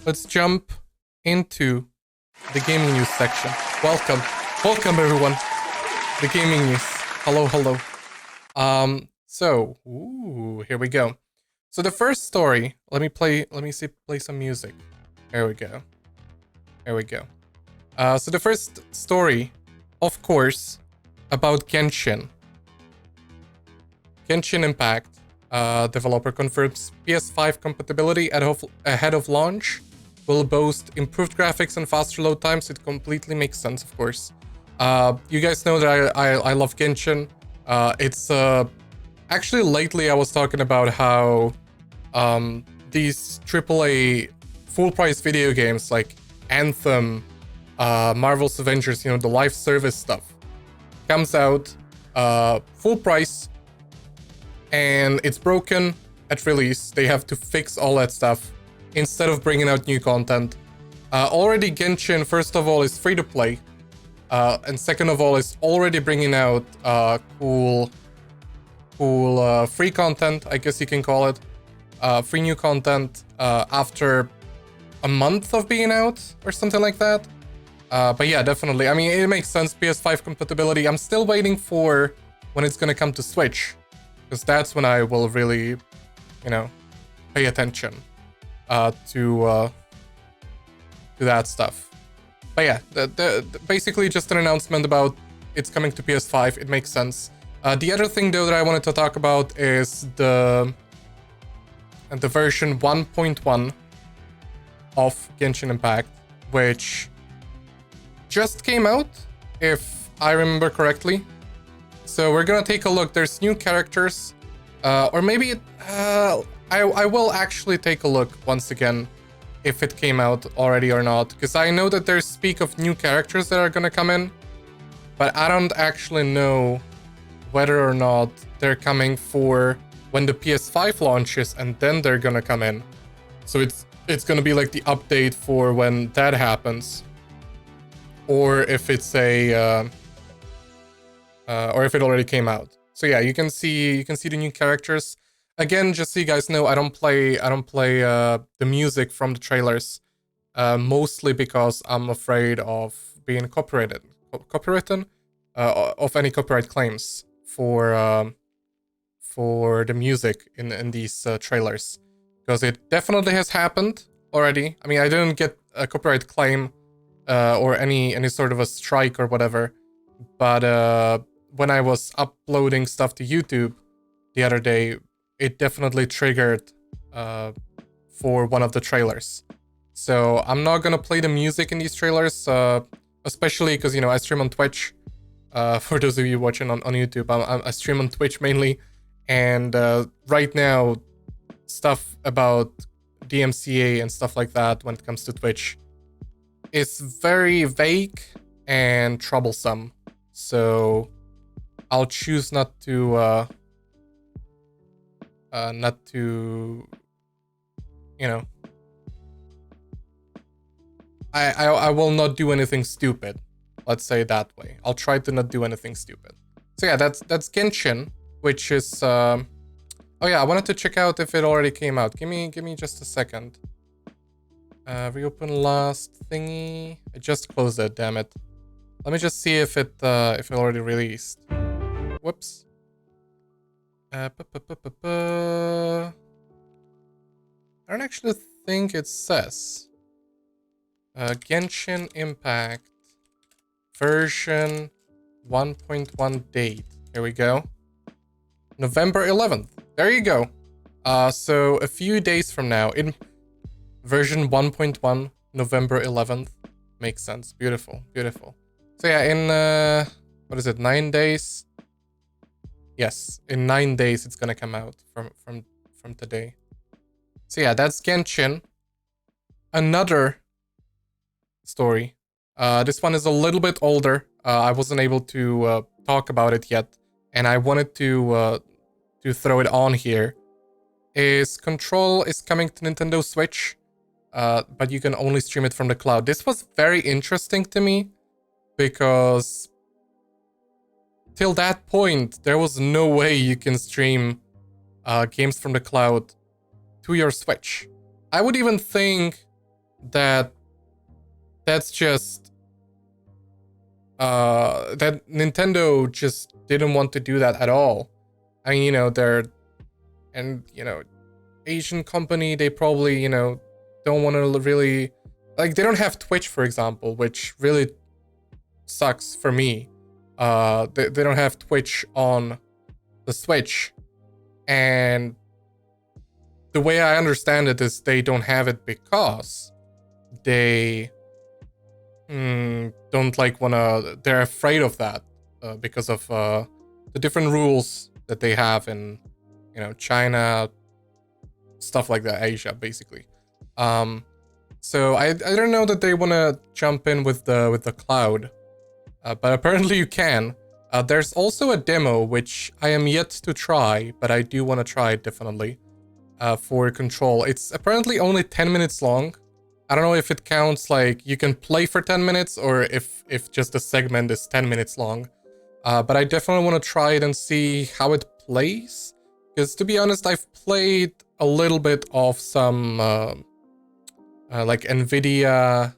let's jump into the gaming news section. Welcome everyone. The gaming news. Hello. Here we go. So the first story, let me play some music. Here we go. So the first story, of course, about Genshin Impact. Developer confirms PS5 compatibility ahead of launch. Will boast improved graphics and faster load times. It completely makes sense, of course. You guys know that I love Genshin. It's actually lately I was talking about how these AAA full price video games like Anthem, Marvel's Avengers, you know, the live service stuff, comes out full price and it's broken at release. They have to fix all that stuff instead of bringing out new content. Already Genshin, first of all, is free to play, and second of all, is already bringing out cool free content, I guess you can call it, free new content after a month of being out or something like that. But yeah, definitely. I mean, it makes sense. PS5 compatibility. I'm still waiting for when it's gonna come to Switch, because that's when I will really, you know, pay attention to that stuff. But yeah, basically just an announcement about it's coming to PS5. It makes sense. The other thing though that I wanted to talk about is the version 1.1 of Genshin Impact, which just came out, if I remember correctly. So we're gonna take a look. There's new characters, or maybe I will actually take a look once again if it came out already or not, because I know that there's speak of new characters that are gonna come in, but I don't actually know whether or not they're coming for when the PS5 launches and then they're gonna come in. So it's gonna be like the update for when that happens, or if it's a or if it already came out. So yeah, you can see the new characters. Again, just so you guys know, I don't play the music from the trailers, mostly because I'm afraid of being copyrighted of any copyright claims for the music in these trailers, because it definitely has happened already. I mean, I didn't get a copyright claim or any sort of a strike or whatever, but when I was uploading stuff to YouTube the other day, it definitely triggered for one of the trailers. So I'm not gonna play the music in these trailers, especially because, you know, I stream on Twitch. For those of you watching on YouTube, I stream on Twitch mainly, and right now, stuff about DMCA and stuff like that when it comes to Twitch is very vague and troublesome. So I'll choose not to, you know, I will not do anything stupid. Let's say it that way. I'll try to not do anything stupid. So yeah, that's Genshin, which is oh yeah, I wanted to check out if it already came out. Give me just a second. Reopen last thingy. I just closed it, damn it. Let me just see if it already released. Whoops. I don't actually think it says. Genshin Impact version 1.1 date. Here we go. November 11th. There you go. So a few days from now, in version 1.1, November 11th. Makes sense. Beautiful. So yeah, in what is it, 9 days? Yes, in 9 days it's gonna come out from today. So yeah, that's Genshin. Another story. This one is a little bit older. I wasn't able to talk about it yet, and I wanted to throw it on here. Control is coming to Nintendo Switch, but you can only stream it from the cloud. This was very interesting to me, because till that point, there was no way you can stream games from the cloud to your Switch. I would even think that that's just that Nintendo just didn't want to do that at all. I mean, Asian company, they probably, don't want to really, like, they don't have Twitch, for example, which really sucks for me. They don't have Twitch on the Switch, and the way I understand it is they don't have it because they don't like wanna. They're afraid of that because of the different rules that they have in, China, stuff like that, Asia, basically. So I don't know that they wanna jump in with the cloud, but apparently you can. There's also a demo which I am yet to try, but I do want to try it definitely. For Control. It's apparently only 10 minutes long. I don't know if it counts like you can play for 10 minutes or if just a segment is 10 minutes long. But I definitely want to try it and see how it plays. Because to be honest, I've played a little bit of some like NVIDIA...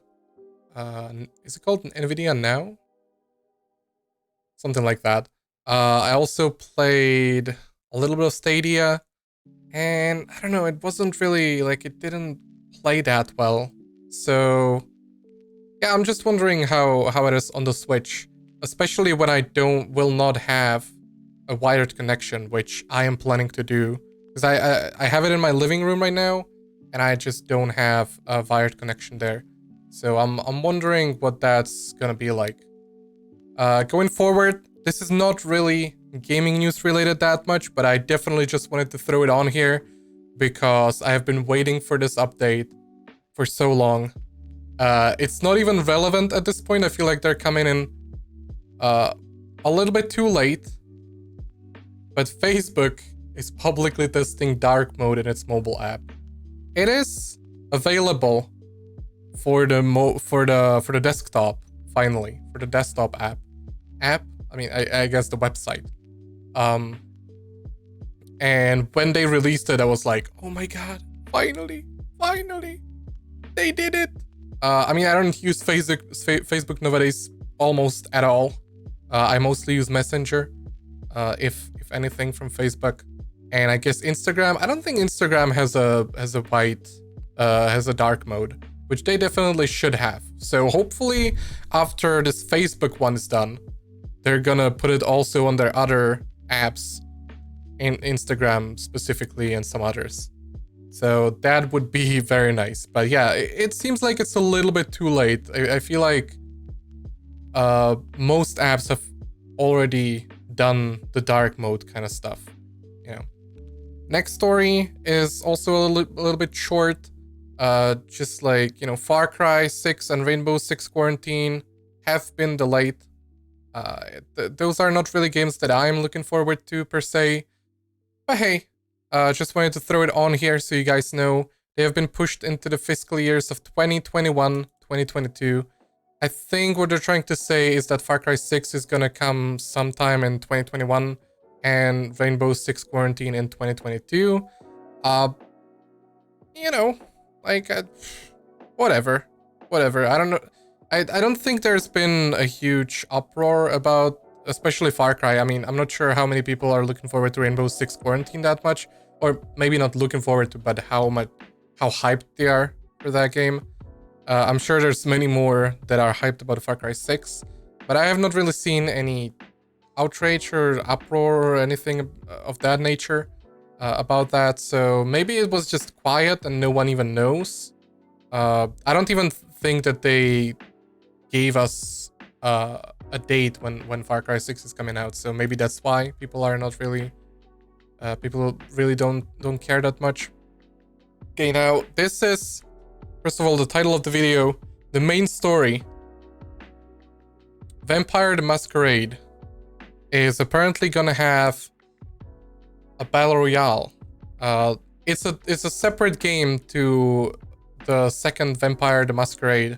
is it called NVIDIA Now? Something like that. I also played a little bit of Stadia. And I don't know, it wasn't really, like, it didn't play that well. So, yeah, I'm just wondering how it is on the Switch. Especially when I will not have a wired connection, which I am planning to do. Because I have it in my living room right now, and I just don't have a wired connection there. So I'm wondering what that's gonna be like. Going forward, this is not really gaming news related that much, but I definitely just wanted to throw it on here because I have been waiting for this update for so long. It's not even relevant at this point. I feel like they're coming in a little bit too late, but Facebook is publicly testing dark mode in its mobile app. It is available for the desktop, finally, for the desktop app. I mean, I guess the website. And when they released it, I was like, oh my god, finally, they did it. I mean, I don't use Facebook nowadays almost at all. I mostly use Messenger, if anything, from Facebook. And I guess Instagram. I don't think Instagram has a dark mode, which they definitely should have. So hopefully, after this Facebook one is done, they're gonna put it also on their other apps, in Instagram specifically and some others. So that would be very nice. But yeah, it seems like it's a little bit too late. I feel like most apps have already done the dark mode kind of stuff. Next story is also a little bit short. Just like, Far Cry 6 and Rainbow Six Quarantine have been delayed. Those are not really games that I'm looking forward to per se. But hey, just wanted to throw it on here so you guys know. They have been pushed into the fiscal years of 2021, 2022. I think what they're trying to say is that Far Cry 6 is gonna come sometime in 2021 and Rainbow Six Quarantine in 2022. Whatever. I don't know. I don't think there's been a huge uproar about, especially Far Cry. I mean, I'm not sure how many people are looking forward to Rainbow Six Quarantine that much, or maybe not looking forward to, but how hyped they are for that game. I'm sure there's many more that are hyped about Far Cry 6, but I have not really seen any outrage or uproar or anything of that nature about that. So maybe it was just quiet and no one even knows. I don't even think that they gave us a date when Far Cry 6 is coming out, so maybe that's why people are not really people really don't care that much. Okay, now this is, first of all, the title of the video, the main story. Vampire the Masquerade is apparently gonna have a battle royale. It's a separate game to the second Vampire the Masquerade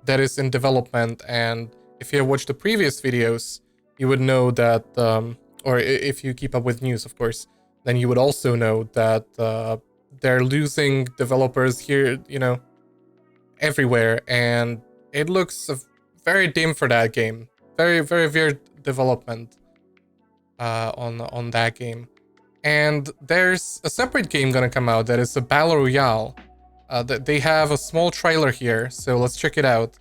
that is in development, and if you have watched the previous videos, you would know that, or if you keep up with news, of course, then you would also know that they're losing developers here, everywhere, and it looks very dim for that game. Very, very weird development on that game. And there's a separate game gonna come out that is a Battle Royale. They have a small trailer here, so let's check it out.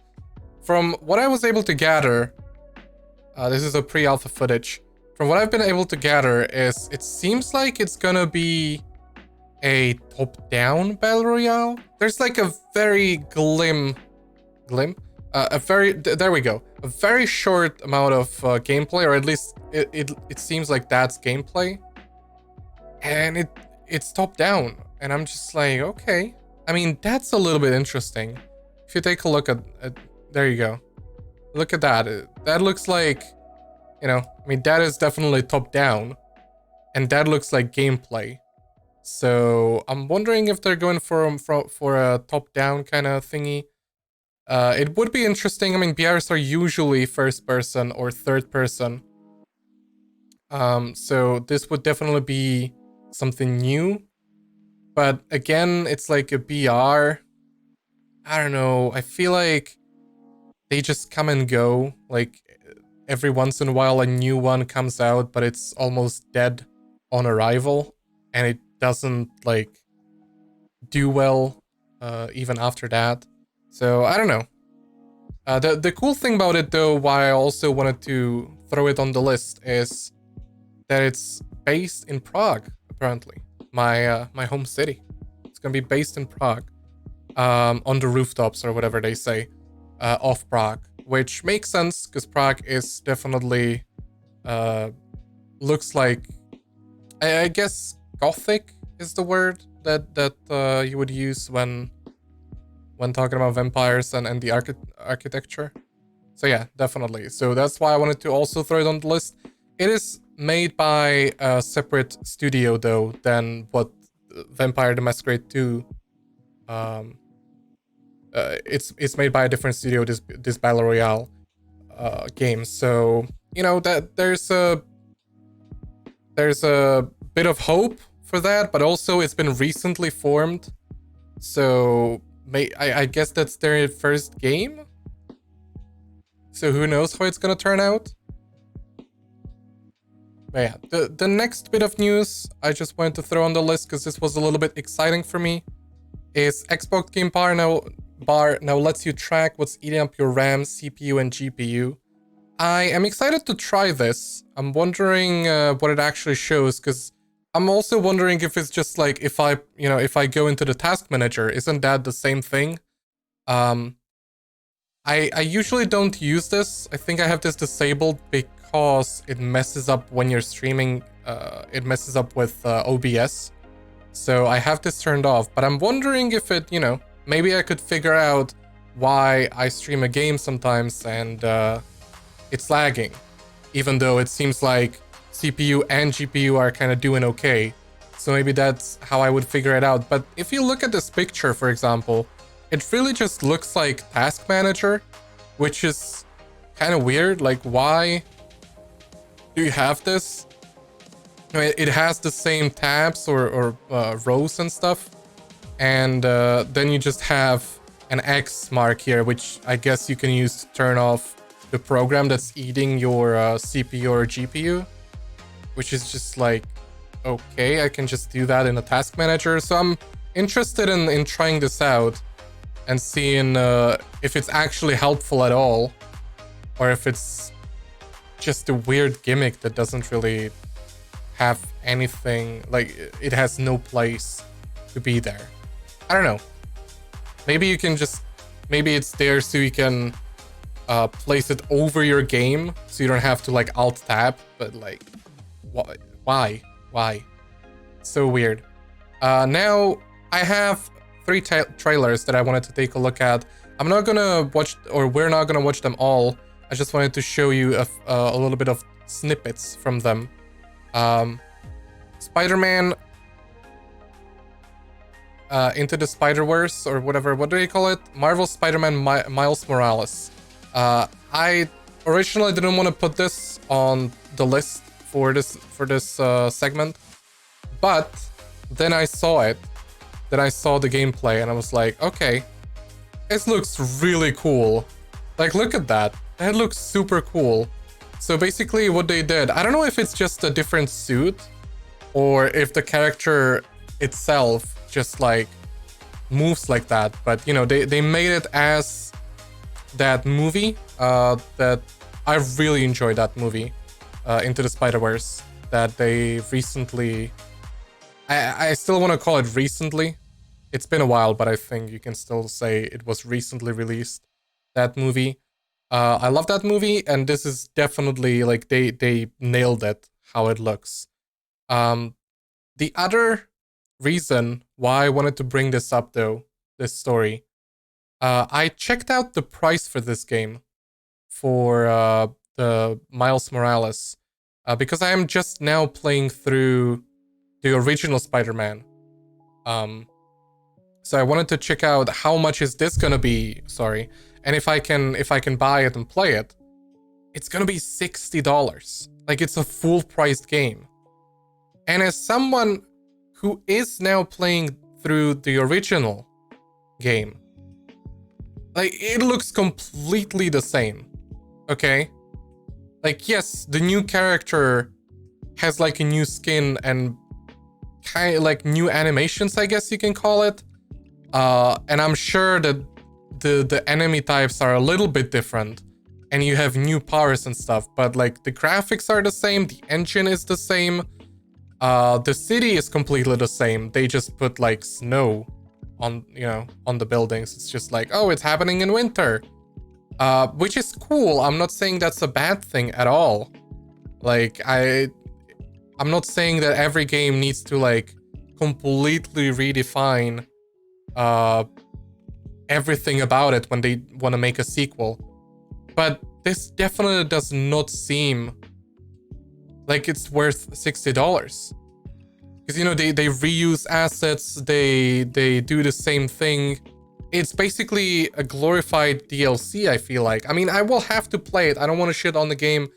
From what I was able to gather, this is a pre-alpha footage. From what I've been able to gather is it seems like it's gonna be a top-down Battle Royale. There's like a very there we go. A very short amount of gameplay, or at least it seems like that's gameplay. And it's top-down, and I'm just like, okay. I mean, that's a little bit interesting. If you take a look at there you go. Look at that. That looks like, you know, I mean, that is definitely top-down, and that looks like gameplay. So I'm wondering if they're going for a top-down kind of thingy. It would be interesting. I mean, BRs are usually first-person or third-person. So this would definitely be something new. But again, it's like a BR. I don't know. I feel like they just come and go. Like every once in a while a new one comes out, but it's almost dead on arrival, and it doesn't like do well even after that. So I don't know. The cool thing about it though, why I also wanted to throw it on the list, is that it's based in Prague, apparently. My home city. It's gonna be based in Prague. On the rooftops or whatever they say. Of Prague, which makes sense because Prague is definitely looks like, I guess Gothic is the word that you would use when talking about vampires and the architecture. So yeah, definitely. So that's why I wanted to also throw it on the list. It is made by a separate studio though than what Vampire the Masquerade 2. It's made by a different studio, this Battle Royale game. So, you know, that there's a bit of hope for that, but also it's been recently formed. So I guess that's their first game. So who knows how it's gonna turn out. But yeah, the next bit of news I just wanted to throw on the list because this was a little bit exciting for me is Xbox Game Bar now lets you track what's eating up your RAM, CPU, and GPU. I am excited to try this. I'm wondering what it actually shows, because I'm also wondering if it's just like if I go into the task manager, isn't that the same thing? I usually don't use this. I think I have this disabled because it messes up when you're streaming. It messes up with OBS. So I have this turned off, but I'm wondering if it, you know, maybe I could figure out why I stream a game sometimes and it's lagging, even though it seems like CPU and GPU are kind of doing okay. So maybe that's how I would figure it out. But if you look at this picture, for example, it really just looks like Task Manager, which is kind of weird. Like, why do you have this? I mean, it has the same tabs or rows and stuff. And then you just have an X mark here, which I guess you can use to turn off the program that's eating your CPU or GPU, which is just like, okay, I can just do that in a task manager. So I'm interested in trying this out and seeing if it's actually helpful at all, or if it's just a weird gimmick that doesn't really have anything, like it has no place to be there. I don't know. Maybe you can just, maybe it's there so you can place it over your game so you don't have to like alt tab, but like, why? So weird. Now I have 3 trailers that I wanted to take a look at. I'm not gonna watch, or we're not gonna watch them all. I just wanted to show you a little bit of snippets from them. Spider-Man Into the Spider-Verse, or whatever, what do you call it? Marvel Spider-Man Miles Morales. I originally didn't want to put this on the list for this segment, but then I saw it. Then I saw the gameplay and I was like, okay, It looks really cool. Like, look at that. That looks super cool. So basically what they did, I don't know if it's just a different suit or if the character itself just like moves like that, but you know, they made it as that movie that I really enjoyed, that movie, Into the Spider-Verse, that they recently, I still want to call it recently. It's been a while, but I think you can still say it was recently released, that movie. I love that movie, and this is definitely like they nailed it, how it looks. The other reason why I wanted to bring this up, though, this story, I checked out the price for this game for the Miles Morales, because I am just now playing through the original Spider-Man. So I wanted to check out how much is this gonna be, sorry, and if I can buy it and play it. It's gonna be $60. Like, it's a full-priced game. And as someone who is now playing through the original game, like, it looks completely the same, okay? Like, yes, the new character has like a new skin and kind of like new animations, I guess you can call it. And I'm sure that the enemy types are a little bit different and you have new powers and stuff, but like the graphics are the same, the engine is the same, the city is completely the same. They just put like snow on, you know, on the buildings. It's just like, oh, it's happening in winter, which is cool. I'm not saying that's a bad thing at all. Like, I'm not saying that every game needs to like completely redefine everything about it when they want to make a sequel. But this definitely does not seem like it's worth $60. Because, you know, they reuse assets, they do the same thing. It's basically a glorified DLC, I feel like. I mean, I will have to play it. I don't want to shit on the game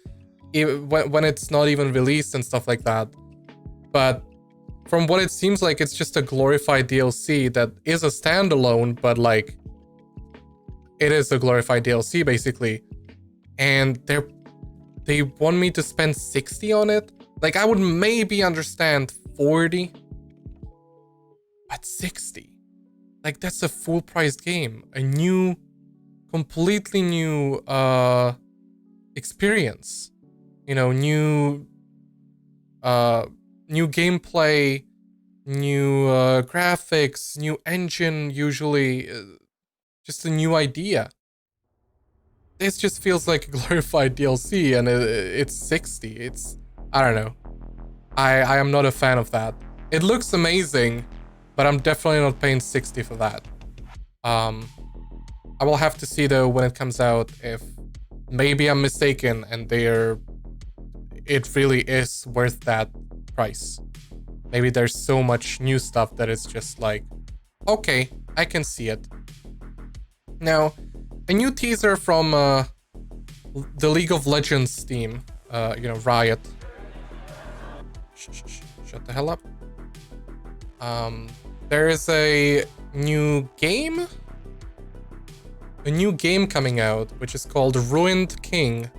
when it's not even released and stuff like that. But from what it seems like, it's just a glorified DLC that is a standalone, but like, it is a glorified DLC basically. And they want me to spend 60 on it. Like, I would maybe understand 40, but 60. Like, that's a full priced game, a new, completely new experience. You know, new gameplay, new graphics, new engine, usually just a new idea. This just feels like a glorified DLC, and it's 60. It's, I don't know. I am not a fan of that. It looks amazing, but I'm definitely not paying 60 for that. I will have to see though when it comes out if maybe I'm mistaken and it really is worth that price. Maybe there's so much new stuff that it's just like, okay, I can see it. Now, a new teaser from the League of Legends team, you know, Riot. Shut the hell up. There is a new game coming out, which is called Ruined King.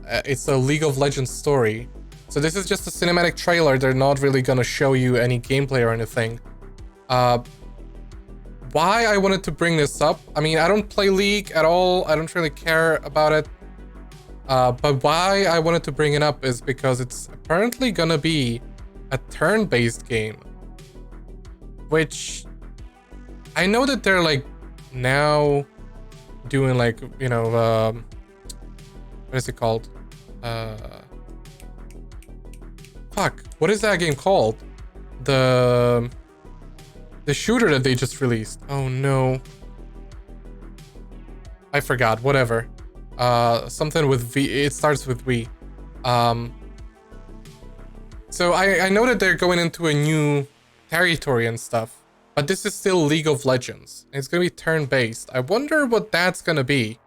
It's a League of Legends story. So this is just a cinematic trailer. They're not really gonna show you any gameplay or anything. Why I wanted to bring this up, I mean, I don't play League at all. I don't really care about it. But why I wanted to bring it up is because it's apparently gonna be a turn-based game. Which, I know that they're like now doing like, you know, what is it called? Fuck, what is that game called? The shooter that they just released. Oh no. I forgot, whatever. Something with V, it starts with V. So I know that they're going into a new territory and stuff, but this is still League of Legends. It's gonna be turn-based. I wonder what that's gonna be.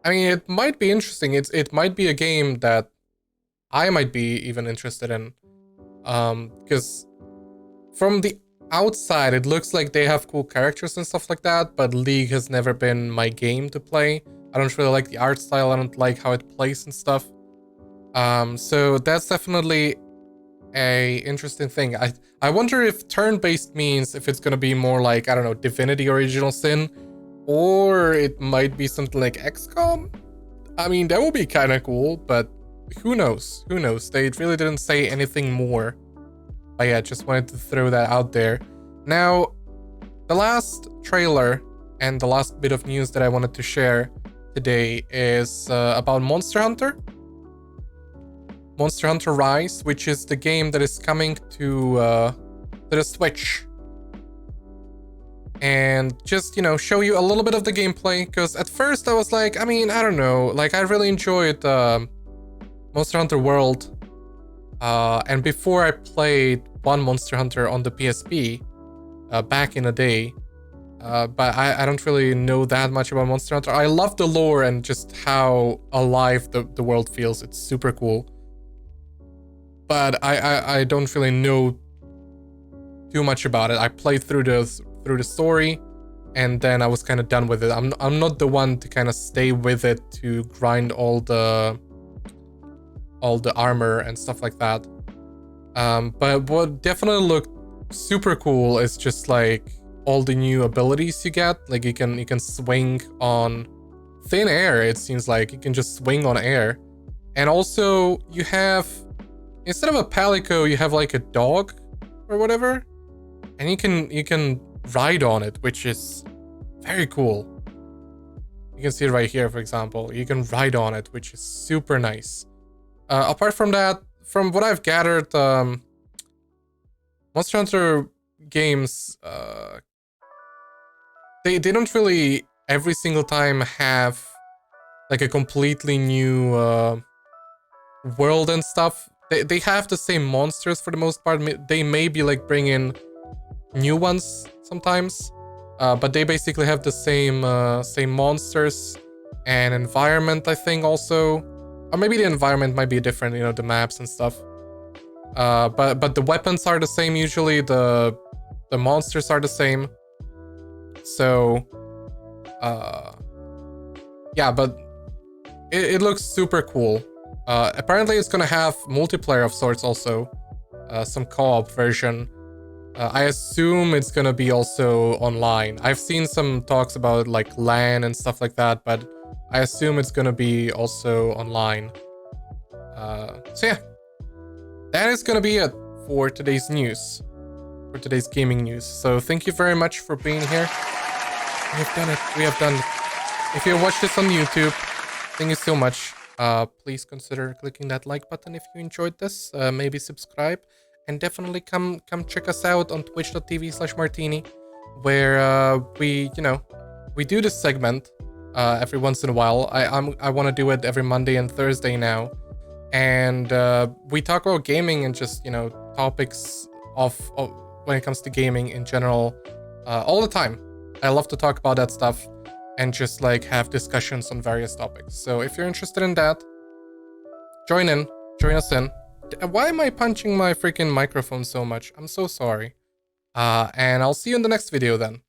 I mean, it might be interesting. It might be a game that I might be even interested in. Because from the outside, it looks like they have cool characters and stuff like that, but League has never been my game to play. I don't really like the art style. I don't like how it plays and stuff. So that's definitely a interesting thing. I wonder if turn-based means if it's gonna be more like, I don't know, Divinity Original Sin, or it might be something like XCOM. I mean, that would be kind of cool, but who knows? Who knows? They really didn't say anything more. But yeah, just wanted to throw that out there. Now, the last trailer and the last bit of news that I wanted to share today is about Monster Hunter. Monster Hunter Rise, which is the game that is coming to the Switch. And just, you know, show you a little bit of the gameplay, because at first I was like, I mean, I don't know, like I really enjoyed Monster Hunter World. And before I played one Monster Hunter on the PSP back in the day, but I don't really know that much about Monster Hunter. I love the lore and just how alive the world feels. It's super cool. But I don't really know too much about it. I played through the story, and then I was kind of done with it. I'm not the one to kind of stay with it to grind all the armor and stuff like that. But what definitely looked super cool is just like all the new abilities you get. Like you can swing on thin air. It seems like you can just swing on air, and also you have, instead of a palico, you have like a dog or whatever, and you can ride on it, which is very cool. You can see it right here, for example. You can ride on it, which is super nice. Apart from that, from what I've gathered, Monster Hunter games, they don't really every single time have like a completely new world and stuff. They have the same monsters for the most part. They maybe like bring in new ones sometimes, but they basically have the same monsters and environment, I think, also. Or maybe the environment might be different, you know, the maps and stuff. But the weapons are the same usually. The monsters are the same. So yeah, but it looks super cool. Apparently it's gonna have multiplayer of sorts also, some co-op version. I assume it's gonna be also online. I've seen some talks about like LAN and stuff like that, but I assume it's gonna be also online. So yeah, that is gonna be it for today's news, for today's gaming news. So thank you very much for being here. We have done it. We have done it. If you watched this on YouTube, thank you so much. Please consider clicking that like button if you enjoyed this. Maybe subscribe, and definitely come check us out on twitch.tv/MarTyNi, where we do this segment every once in a while. I want to do it every Monday and Thursday now, and we talk about gaming and just, you know, topics of when it comes to gaming in general, all the time. I love to talk about that stuff and just like have discussions on various topics. So if you're interested in that, join us in. Why am I punching my freaking microphone so much? I'm so sorry. And I'll see you in the next video then.